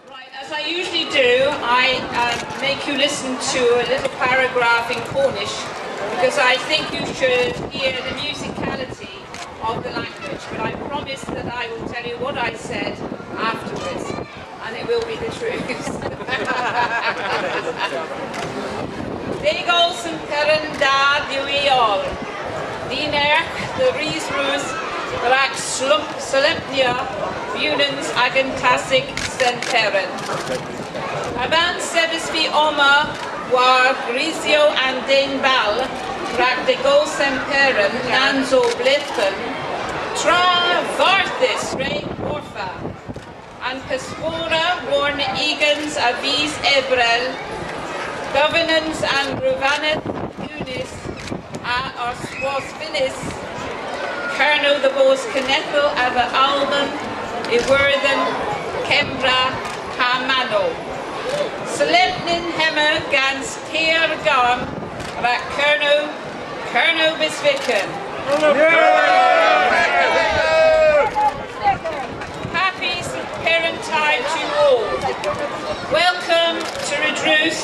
Right, as I usually do, I make you listen to a little paragraph in Cornish because I think you should hear the musicality of the language, but I promise that I will tell you what I said afterwards, and it will be the truth. Degol St Pirans da ddiwiol, dinerch the Redruth St Pirans ag yn classic St Pirans. Abans sefys fi oma war grisio and den bal, rag Degol St Pirans lands o blithen, tra varthis rei orfa, and Pespora warn egans a vis ebrel, governance and ruvanet unis a os was finis, Kernow the bos Cynethel of the album Iwerthen Kembra Hamano. Solemnin Hemmer gans Tear Gam Rak Kernow Bisviken. Happy St Pirantide to all. Welcome to Redruth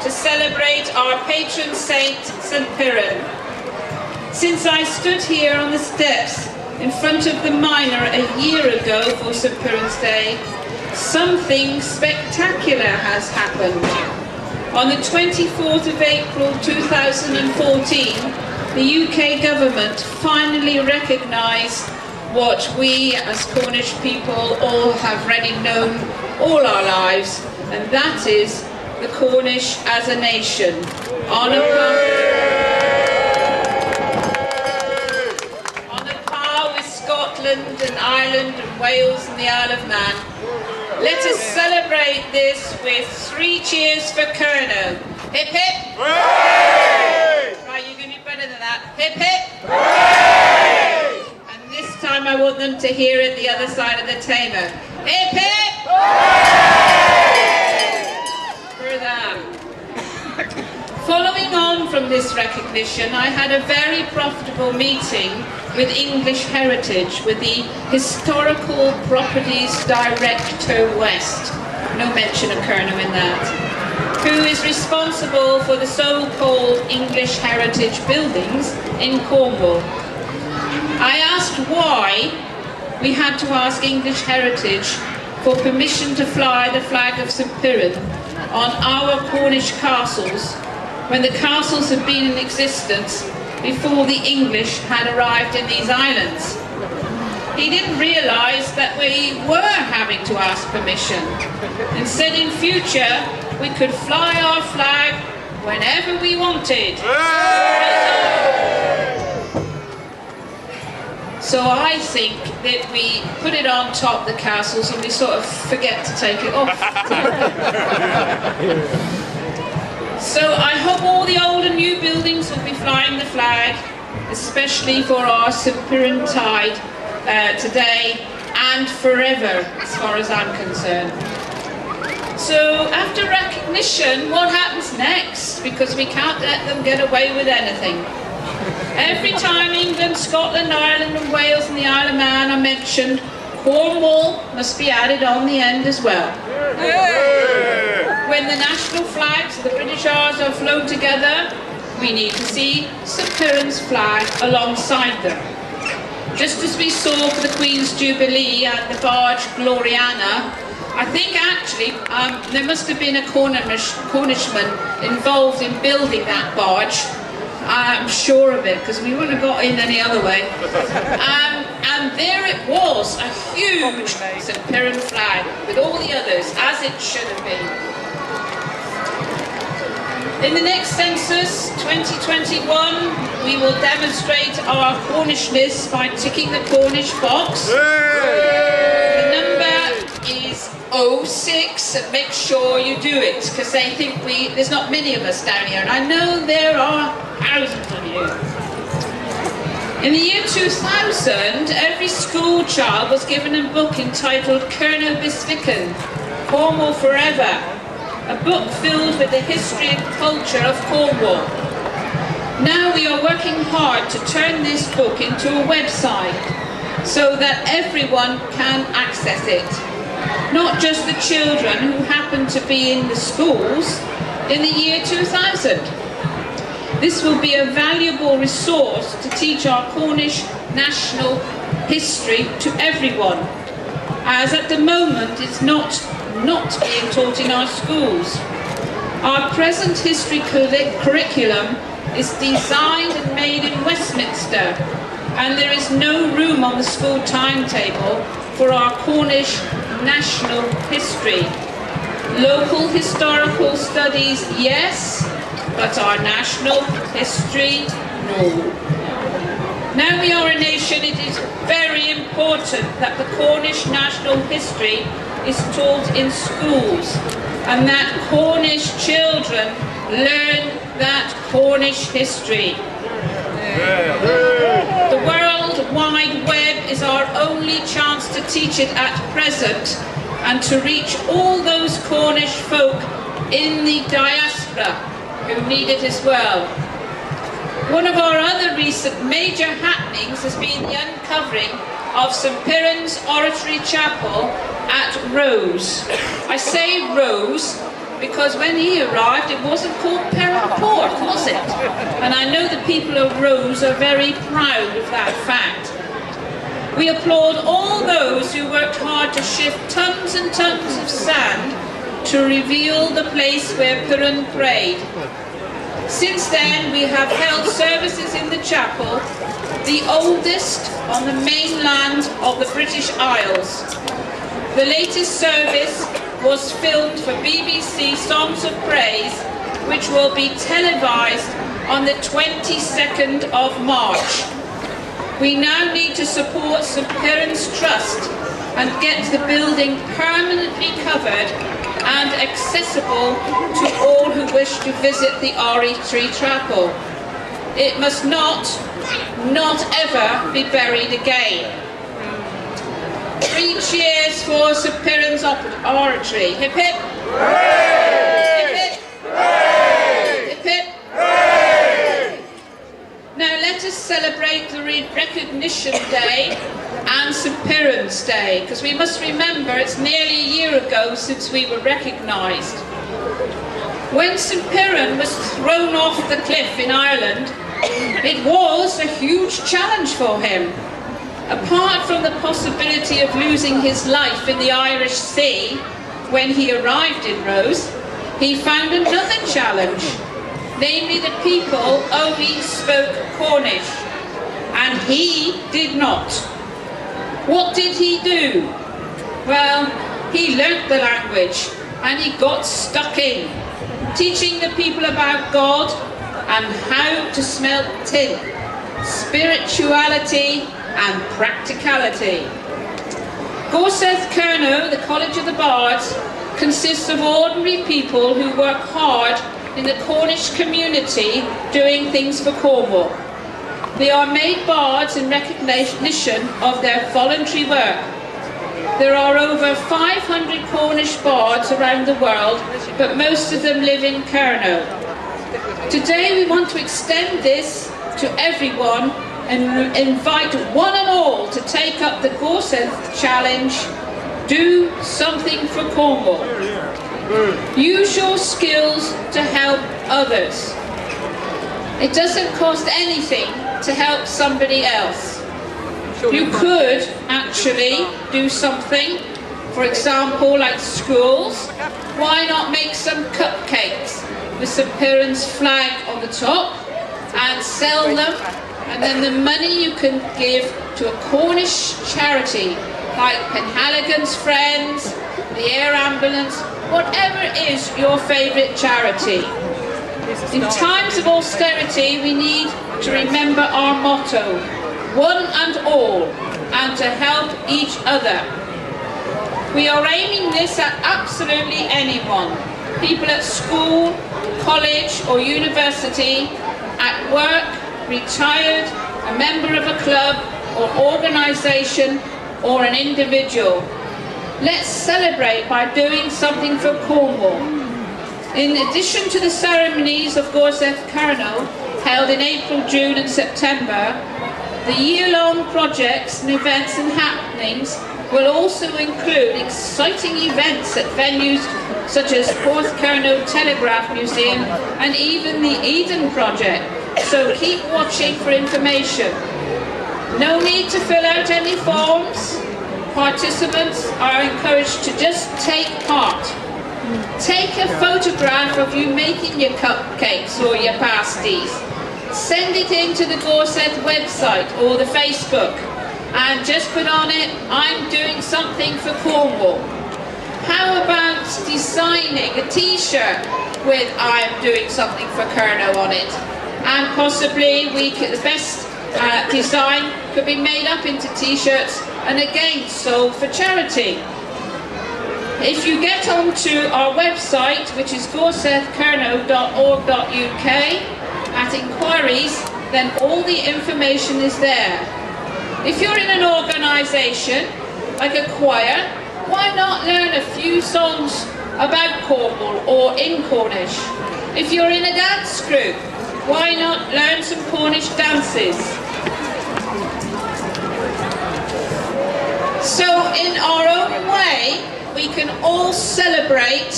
to celebrate our patron saint St Piran. Since I stood here on the steps in front of the miner a year ago for St Piran's Day, something spectacular has happened. On the 24th of April 2014, the UK government finally recognised what we as Cornish people all have already known all our lives, and that is the Cornish as a nation. On a par with Scotland and Ireland and Wales and the Isle of Man. Let us celebrate this with 3 cheers for Kernow. Hip hip! Hooray! Right, you're going to do better than that. Hip hip! Hooray! And this time I want them to hear it the other side of the Tamer. Hip hip! Hooray! For them. Following on from this recognition, I had a very profitable meeting with English Heritage, with the Historical Properties Director West, no mention of Kernow in that, who is responsible for the so-called English Heritage buildings in Cornwall. I asked why we had to ask English Heritage for permission to fly the flag of St Piran on our Cornish castles when the castles had been in existence before the English had arrived in these islands. He didn't realise that we were having to ask permission, and said in future we could fly our flag whenever we wanted. So I think that we put it on top of the castles and we sort of forget to take it off. So I hope all the old and new buildings will be flying the flag, especially for our St Pirantide today and forever, as far as I'm concerned. So after recognition, what happens next? Because we can't let them get away with anything. Every time England, Scotland, Ireland and Wales and the Isle of Man are mentioned, Cornwall must be added on the end as well. When the national flags of the British Isles are flown together, we need to see St Piran's flag alongside them. Just as we saw for the Queen's Jubilee and the barge Gloriana, I think actually there must have been a Cornishman involved in building that barge. I'm sure of it, because we wouldn't have got in any other way. And there it was, a huge St Piran flag with all the others, as it should have been. In the next census, 2021, we will demonstrate our Cornishness by ticking the Cornish box. The number is 06, and make sure you do it, because they think there's not many of us down here, and I know there are thousands of you. In the year 2000, every school child was given a book entitled Kernow Bisviken, Cornwall Forever, a book filled with the history and culture of Cornwall. Now we are working hard to turn this book into a website so that everyone can access it, not just the children who happen to be in the schools in the year 2000. This will be a valuable resource to teach our Cornish national history to everyone, as at the moment it's not being taught in our schools. Our present history curriculum is designed and made in Westminster, and there is no room on the school timetable for our Cornish national history. Local historical studies, yes, but our national history, no. Now we are a nation, it is very important that the Cornish national history is taught in schools, and that Cornish children learn that Cornish history. The World Wide Web is our only chance to teach it at present and to reach all those Cornish folk in the diaspora who need it as well. One of our other recent major happenings has been the uncovering of St Pirans Oratory Chapel at Rose. I say Rose because when he arrived it wasn't called Perranporth, was it? And I know the people of Rose are very proud of that fact. We applaud all those who worked hard to shift tons and tons of sand to reveal the place where Piran prayed. Since then we have held services in the chapel, the oldest on the mainland of the British Isles. The latest service was filmed for BBC Songs of Praise, which will be televised on the 22nd of March. We now need to support St Pirans Trust and get the building permanently covered and accessible to all who wish to visit the Oratory Chapel. It must not ever be buried again. 3 cheers for St Pirans Oratory. Hip hip! Hooray! Hip hip! Hooray! Hip hip! Hooray! Now let us celebrate the Recognition Day and St Pirans Day, because we must remember it's nearly a year ago since we were recognised. When St Piran was thrown off the cliff in Ireland, it was a huge challenge for him. Apart from the possibility of losing his life in the Irish Sea when he arrived in Rose, he found another challenge, namely the people only spoke Cornish, and he did not. What did he do? Well, he learnt the language and he got stuck in, teaching the people about God and how to smelt tin, spirituality and practicality. Gorsedh Kernow, the College of the Bards, consists of ordinary people who work hard in the Cornish community doing things for Cornwall. They are made bards in recognition of their voluntary work. There are over 500 Cornish bards around the world, but most of them live in Kernow. Today we want to extend this to everyone and invite one and all to take up the Gorsedh challenge, do something for Cornwall. Use your skills to help others. It doesn't cost anything to help somebody else. You could actually do something, for example, like schools. Why not make some cupcakes with St Pirans flag on the top and sell them, and then the money you can give to a Cornish charity like Penhaligon's Friends, the Air Ambulance, whatever is your favourite charity. In times of austerity we need to remember our motto, one and all, and to help each other. We are aiming this at absolutely anyone, people at school, college or university, at work, retired, a member of a club or organisation or an individual. Let's celebrate by doing something for Cornwall. In addition to the ceremonies of Gorsedh Kernow, held in April, June and September, The year-long projects and events and happenings will also include exciting events at venues such as Kernow Telegraph Museum and even the Eden Project, so keep watching for information. No need to fill out any forms. Participants are encouraged to just take part. Take a photograph of you making your cupcakes or your pasties. Send it into the Gorsedh website or the Facebook and just put on it, I'm doing something for Cornwall. How about designing a t-shirt with I'm doing something for Kernow on it? And possibly the best design could be made up into t-shirts and again sold for charity. If you get onto our website, which is gorsedkernow.org.uk, at inquiries, then all the information is there. If you're in an organisation, like a choir, why not learn a few songs about Cornwall or in Cornish? If you're in a dance group, why not learn some Cornish dances? So in our own way, we can all celebrate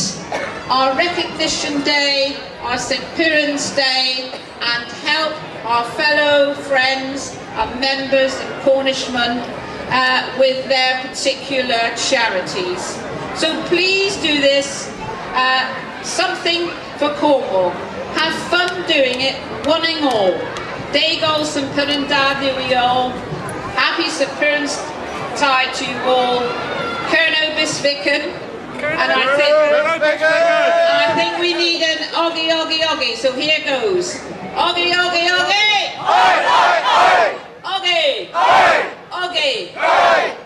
our Recognition Day, our St Pirans Day, and help our fellow friends and members and Cornishmen with their particular charities. So please do this, something for Cornwall. Have fun doing it, one and all. Degol St Piran da we all. Happy St Pirans Tide to you all. Kernow Bisvicken. And I think we need an oggy, oggy, oggy. So here goes. Oggy, oggy, oggy! Aye, aye, aye! Oggy! Aye! Oggy! Aye!